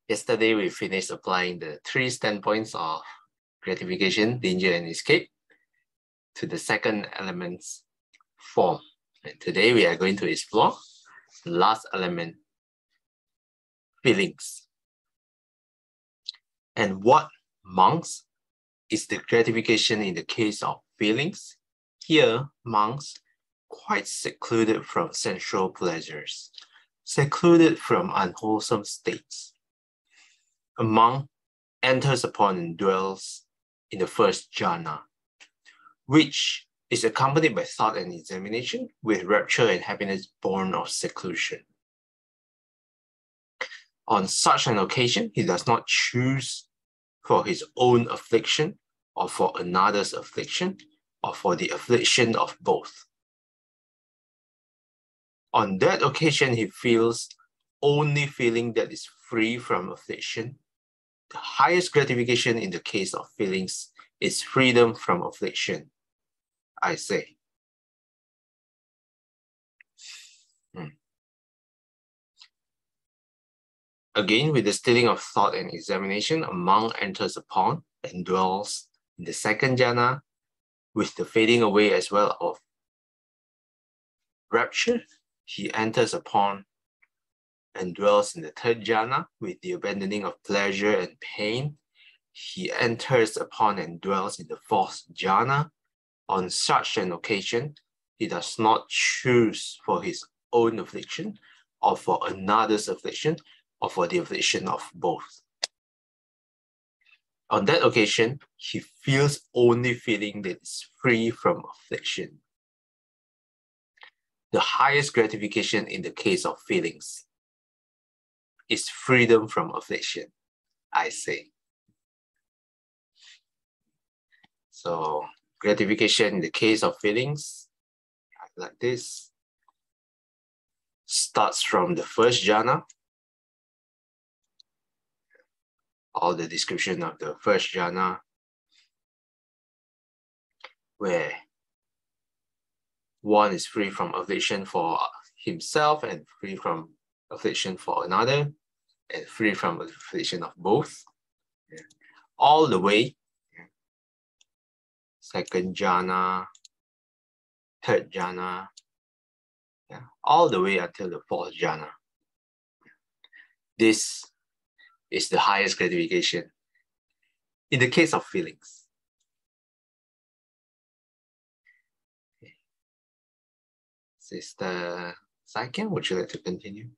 Yesterday, we finished applying the 3 standpoints of gratification, danger, and escape to the second element's form. And today, we are going to explore the last element, feelings. And what, monks, is the gratification in the case of feelings? Here, monks, quite secluded from sensual pleasures, secluded from unwholesome states. A monk enters upon and dwells in the first jhana, which is accompanied by thought and examination, with rapture and happiness born of seclusion. On such an occasion, he does not choose for his own affliction, or for another's affliction, or for the affliction of both. On that occasion, he feels only feeling that is free from affliction. The highest gratification in the case of feelings is freedom from affliction, I say. Again, with the stilling of thought and examination, a monk enters upon and dwells in the second jhana, with the fading away as well of rapture. He enters upon and dwells in the third jhana, with the abandoning of pleasure and pain. He enters upon and dwells in the fourth jhana. On such an occasion, he does not choose for his own affliction, or for another's affliction, or for the affliction of both. On that occasion, he feels only feeling that is free from affliction. The highest gratification in the case of feelings is freedom from affliction, I say. So, gratification in the case of feelings, like this, starts from the first jhana. All the description of the first jhana, where one is free from affliction for himself and free from affliction for another, and free from affliction of both. All the way, second jhana, third jhana, all the way until the fourth jhana. This is the highest gratification in the case of feelings. Sister Saiken, would you like to continue?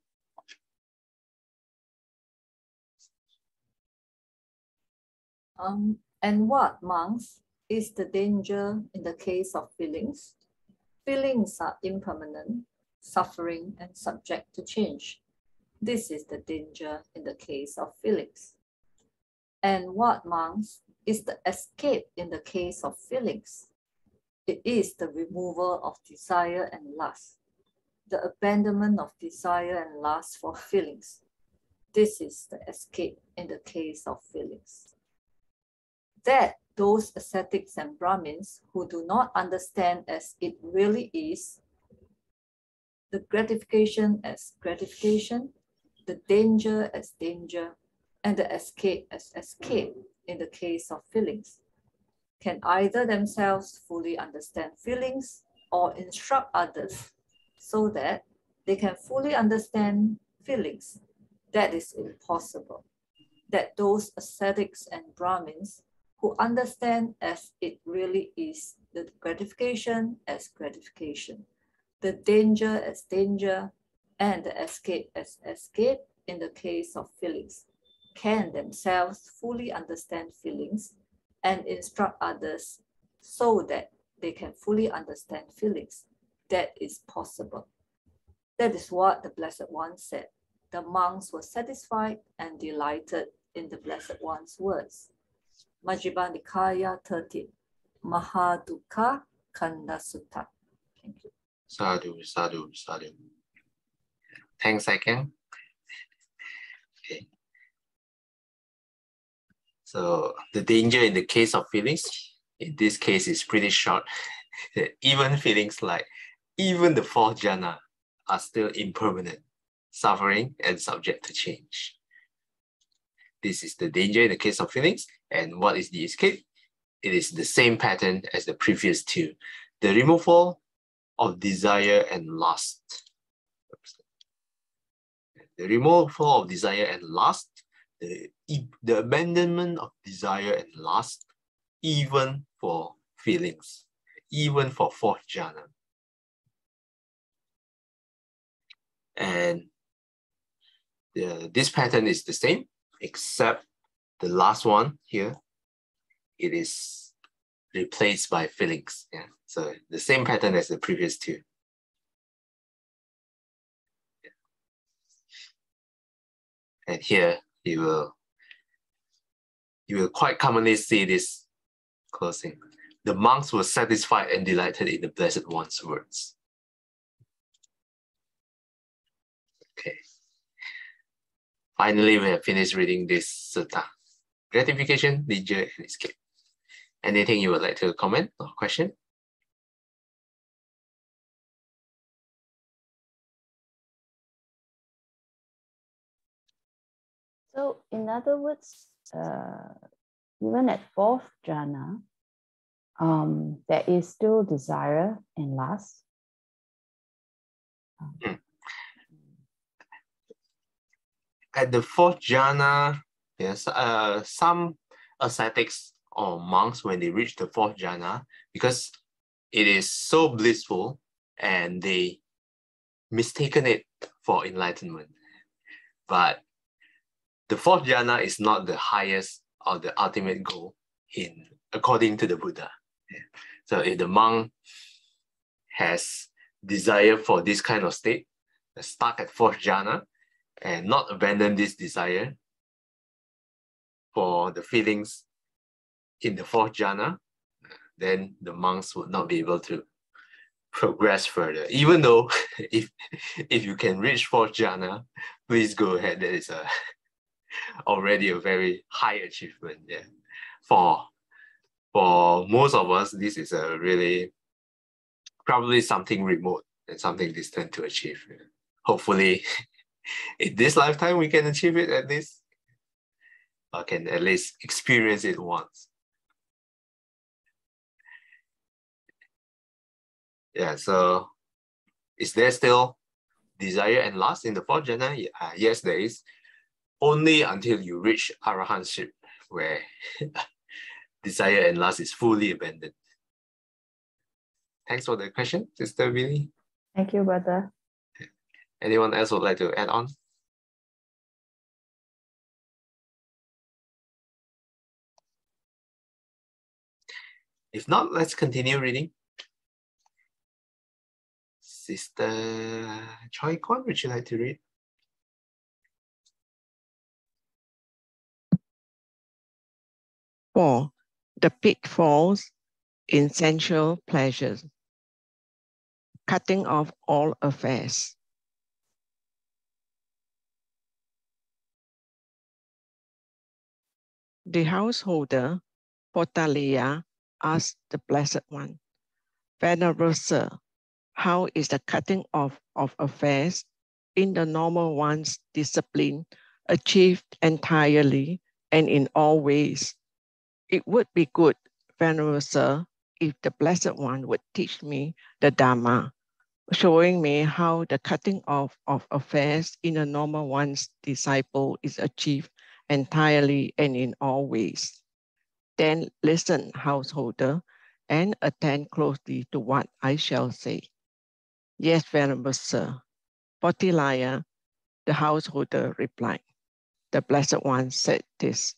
And what, monks, is the danger in the case of feelings? Feelings are impermanent, suffering, and subject to change. This is the danger in the case of feelings. And what, monks, is the escape in the case of feelings? It is the removal of desire and lust, the abandonment of desire and lust for feelings. This is the escape in the case of feelings. That those ascetics and Brahmins who do not understand as it really is, the gratification as gratification, the danger as danger, and the escape as escape in the case of feelings, can either themselves fully understand feelings or instruct others so that they can fully understand feelings. That is impossible. That those ascetics and Brahmins who understand as it really is the gratification as gratification, the danger as danger, and the escape as escape in the case of feelings, can themselves fully understand feelings and instruct others so that they can fully understand feelings. That is possible. That is what the Blessed One said. The monks were satisfied and delighted in the Blessed One's words. Majjhima Nikaya 13, Mahadukha Kanda Sutta. Thank you. Sadhu, sadhu, sadhu. Thanks, Saiken. Okay. So the danger in the case of feelings, in this case, is pretty short. Even feelings like even the fourth jhana are still impermanent, suffering and subject to change. This is the danger in the case of feelings. And what is the escape? It is the same pattern as the previous two. The removal of desire and lust. The removal of desire and lust, the abandonment of desire and lust, even for feelings, even for fourth jhana. And this pattern is the same, except the last one here, it is replaced by feelings. Yeah. So the same pattern as the previous two. And here you will quite commonly see this closing. The monks were satisfied and delighted in the Blessed One's words. Okay. Finally, we have finished reading this sutta. Gratification, danger, and escape. Anything you would like to comment or question? So, in other words, even at fourth jhana, there is still desire and lust. At the fourth jhana, yes, some ascetics or monks, when they reach the fourth jhana, because it is so blissful and they mistaken it for enlightenment. But the fourth jhana is not the highest or the ultimate goal according to the Buddha. Yeah. So if the monk has desire for this kind of state, stuck at fourth jhana, and not abandon this desire for the feelings in the fourth jhana, then the monks would not be able to progress further. Even though if you can reach fourth jhana, please go ahead. That is already a very high achievement. Yeah. For most of us, this is a really probably something remote and something distant to achieve. Yeah. Hopefully, in this lifetime, we can achieve it at least, or can at least experience it once. Yeah, so is there still desire and lust in the fourth jhana? Yeah, yes, there is. Only until you reach arahantship, where desire and lust is fully abandoned. Thanks for the question, Sister Billy. Thank you, brother. Anyone else would like to add on? If not, let's continue reading. Sister Choi Kwan, would you like to read? For the pitfalls in sensual pleasures, cutting off all affairs. The householder, Potalia, asked the Blessed One, Venerable Sir, how is the cutting off of affairs in the normal one's discipline achieved entirely and in all ways? It would be good, Venerable Sir, if the Blessed One would teach me the Dhamma, showing me how the cutting off of affairs in a normal one's disciple is achieved entirely and in all ways. Then listen, householder, and attend closely to what I shall say. Yes, Venerable Sir. Potilaya, the householder, replied. The Blessed One said this.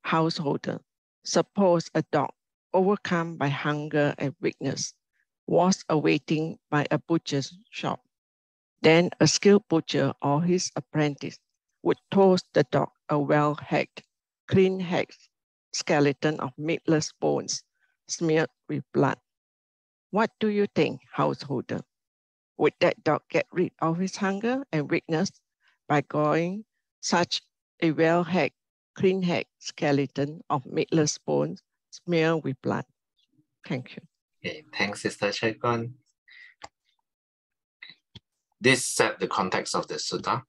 Householder, suppose a dog, overcome by hunger and weakness, was awaiting by a butcher's shop. Then a skilled butcher or his apprentice would toss the dog a well-hacked, clean-hacked skeleton of meatless bones smeared with blood. What do you think, householder? Would that dog get rid of his hunger and weakness by going such a well-hacked, clean-hacked skeleton of meatless bones smeared with blood? Thank you. Okay, thanks, Sister Chaikon. This set the context of the sutta.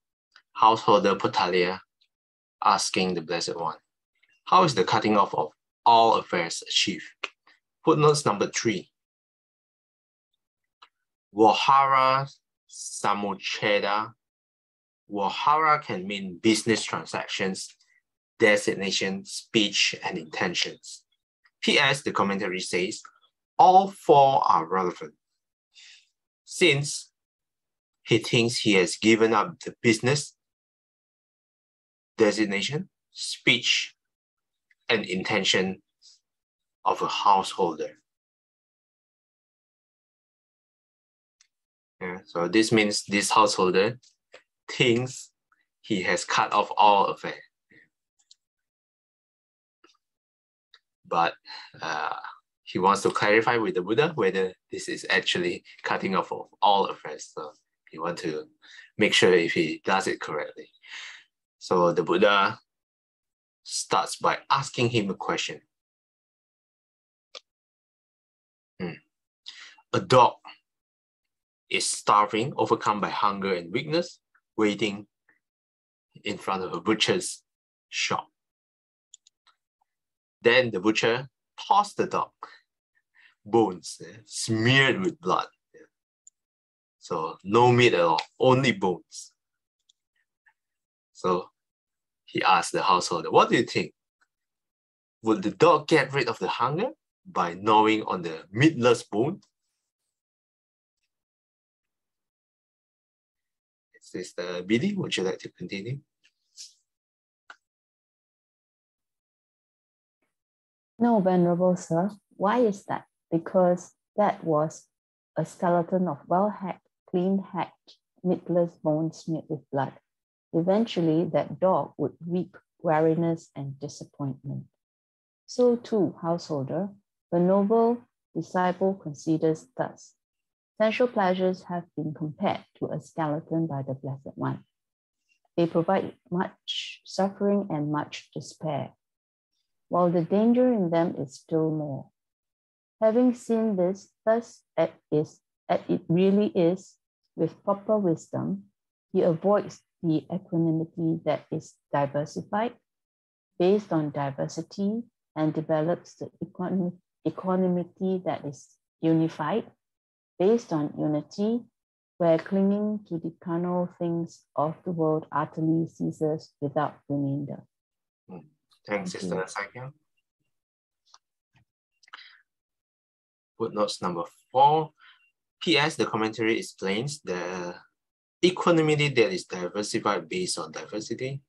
Householder Potalia asking the Blessed One, how is the cutting off of all affairs achieved? Footnotes number 3. Vahara Samucheda. Vahara can mean business transactions, designation, speech, and intentions. P.S. The commentary says, all 4 are relevant. Since he thinks he has given up the business, designation, speech, and intention of a householder. Yeah, so this means this householder thinks he has cut off all affairs. But he wants to clarify with the Buddha whether this is actually cutting off of all affairs. So he wants to make sure if he does it correctly. So the Buddha starts by asking him a question. A dog is starving, overcome by hunger and weakness, waiting in front of a butcher's shop. Then the butcher tossed the dog, bones smeared with blood. So no meat at all, only bones. So he asked the householder, what do you think? Would the dog get rid of the hunger by gnawing on the meatless bone? Sister Billy, would you like to continue? No, Venerable Sir. Why is that? Because that was a skeleton of well-hacked, clean-hacked, meatless bones smeared with blood. Eventually, that dog would reap weariness and disappointment. So too, householder, the noble disciple considers thus. Sensual pleasures have been compared to a skeleton by the Blessed One. They provide much suffering and much despair, while the danger in them is still more. Having seen this, thus as it really is, with proper wisdom, he avoids the equanimity that is diversified, based on diversity, and develops the equanimity that is unified, based on unity, where clinging to the carnal things of the world utterly ceases without remainder. Thanks, Sister Sakya. Footnotes number 4. P.S. The commentary explains the equanimity that is diversified based on diversity,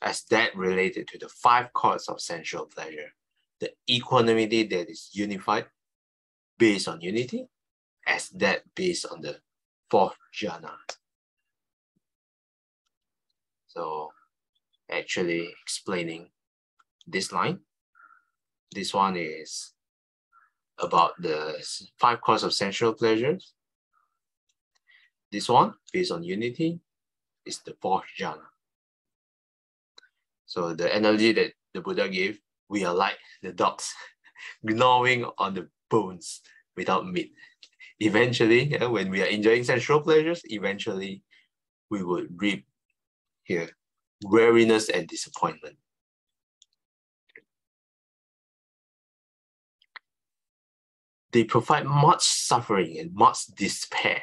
as that related to the 5 chords of sensual pleasure. The equanimity that is unified based on unity, as that based on the 4th jhana. So actually explaining this line, this one is about the 5 chords of sensual pleasures. This one, based on unity, is the 4th jhana. So the analogy that the Buddha gave, we are like the dogs gnawing on the bones without meat. Eventually, when we are enjoying sensual pleasures, eventually we would reap here weariness and disappointment. They provide much suffering and much despair,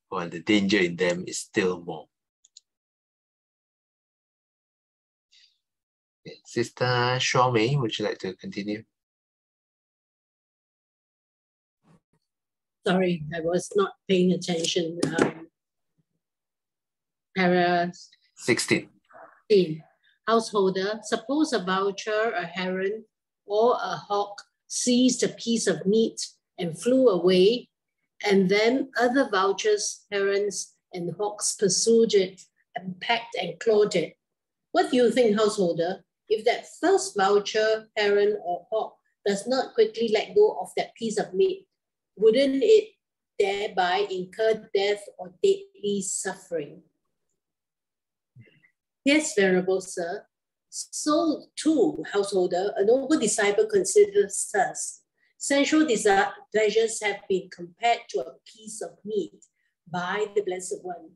while the danger in them is still more. Sister Shawmei, would you like to continue? Sorry, I was not paying attention. Para 16. Householder, suppose a vulture, a heron, or a hawk seized a piece of meat and flew away, and then other vultures, herons, and hawks pursued it and pecked and clawed it. What do you think, householder? If that first vulture, heron, or hawk does not quickly let go of that piece of meat, wouldn't it thereby incur death or deadly suffering? Yes, Venerable Sir. So too, householder, a noble disciple considers thus. Sensual pleasures have been compared to a piece of meat by the Blessed One.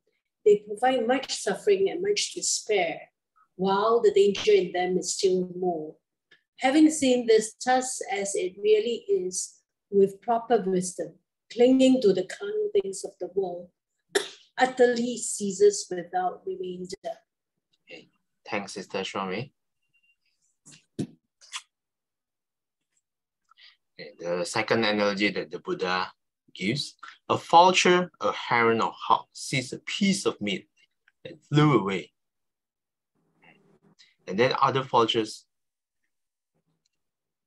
they provide much suffering and much despair, while the danger in them is still more. Having seen this thus as it really is, with proper wisdom, clinging to the carnal things of the world, utterly ceases without remainder. Okay. Thanks, Sister Shwami. Okay. The second analogy that the Buddha gives, a vulture, a heron, or hawk sees a piece of meat and flew away. And then other vultures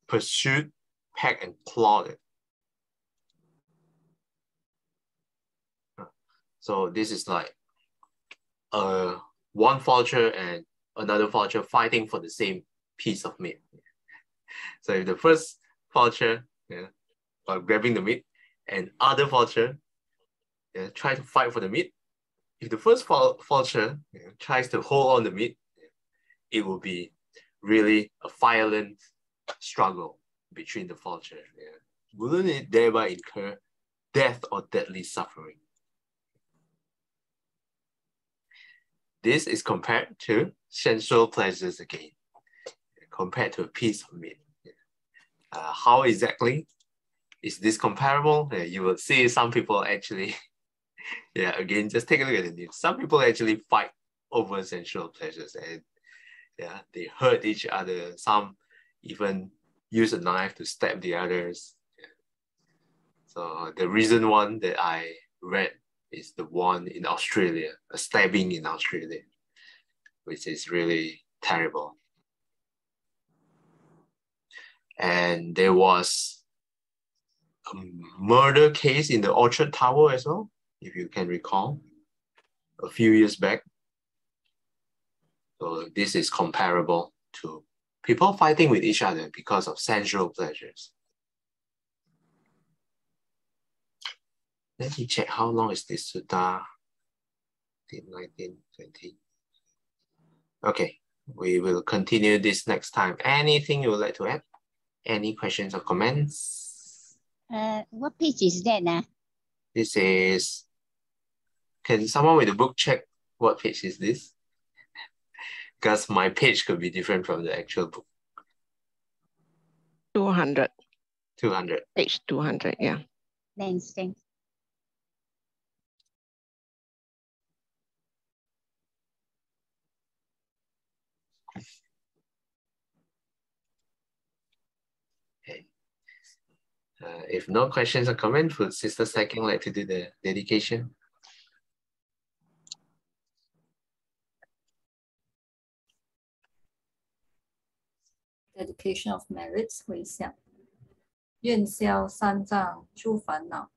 pursued, pecked, and clawed it. So this is like one vulture and another vulture fighting for the same piece of meat. So if the first vulture grabbing the meat and other vulture try to fight for the meat, if the first vulture tries to hold on the meat, it will be really a violent struggle between the vultures. Wouldn't it thereby incur death or deadly suffering? This is compared to sensual pleasures again, compared to a piece of meat. How exactly is this comparable? You will see some people actually, again, just take a look at the news. Some people actually fight over sensual pleasures and they hurt each other. Some even use a knife to stab the others. So the recent one that I read is the one in Australia, a stabbing in Australia, which is really terrible. And there was a murder case in the Orchard Tower as well, if you can recall, a few years back. So this is comparable to people fighting with each other because of sensual pleasures. Let me check how long is this sutta. 19, 20. Okay, we will continue this next time. Anything you would like to add? Any questions or comments? What page is that now? This is, can someone with the book check what page is this? Because my page could be different from the actual book. 200. 200. Page 200, yeah. Thanks. Okay. If no questions or comments, would Sister Second like to do the dedication? Dedication of merits 回向，愿消三障诸烦恼，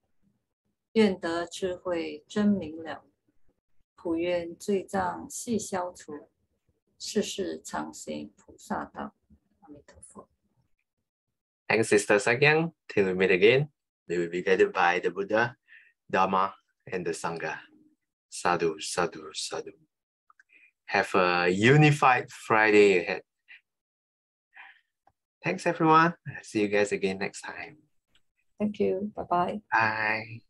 愿得智慧真明了，普愿罪障悉消除，世世常行菩萨道。阿弥陀佛。Thanks, Sister Sakyang. Till we meet again, we will be guided by the Buddha, Dharma, and the Sangha. Sadhu, sadhu, sadhu. Have a unified Friday ahead. Thanks, everyone. See you guys again next time. Thank you. Bye-bye. Bye.